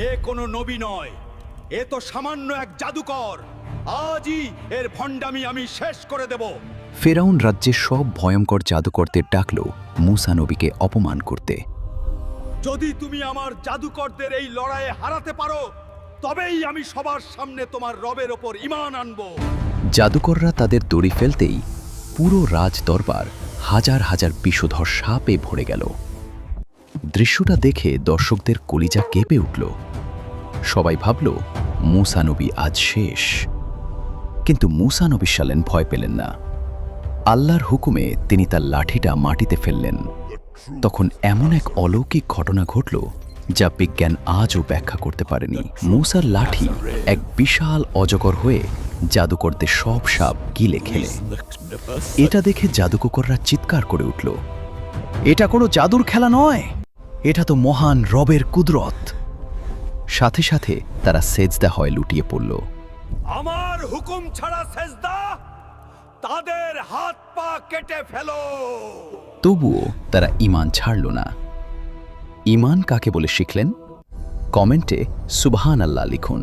এ কোনো নবী নয়, এ তো সামান্য এক জাদুকর। আজই এর ভণ্ডামি আমি শেষ করে দেব। ফেরাউন রাজ্যের সব ভয়ঙ্কর জাদুকরদের ডাকল মূসা নবীকে অপমান করতে। যদি তুমি আমার জাদুকরদের এই লড়াইয়ে হারাতে পারো, তবেই আমি সবার সামনে তোমার রবের ওপর ঈমান আনব। জাদুকররা তাদের দড়ি ফেলতেই পুরো রাজ দরবার হাজার হাজার বিষধর সাপে ভরে গেল। দৃশ্যটা দেখে দর্শকদের কলিজা কেঁপে উঠল। সবাই ভাবল মূসা নবী আজ শেষ। কিন্তু মূসা নবী সালেন ভয় পেলেন না। আল্লাহর হুকুমে তিনি তার লাঠিটা মাটিতে ফেললেন। তখন এমন এক অলৌকিক ঘটনা ঘটল যা বিজ্ঞান আজও ব্যাখ্যা করতে পারেনি। মূসার লাঠি এক বিশাল অজগর হয়ে জাদুকরদের সব সাপ গিলে খেলে। এটা দেখে জাদুকররা চিৎকার করে উঠল, এটা কোনো জাদুর খেলা নয়, এটা তো মহান রবের কুদরত। সাথে সাথে তারা সেজদা হয় লুটিয়ে পড়ল। আমার হুকুম ছাড়া সেজদা, তাদের হাত পা কেটে ফেলো। তবুও তারা ঈমান ছাড়ল না। ঈমান কাকে বলে শিখলেন? কমেন্টে সুবহানাল্লাহ লিখুন।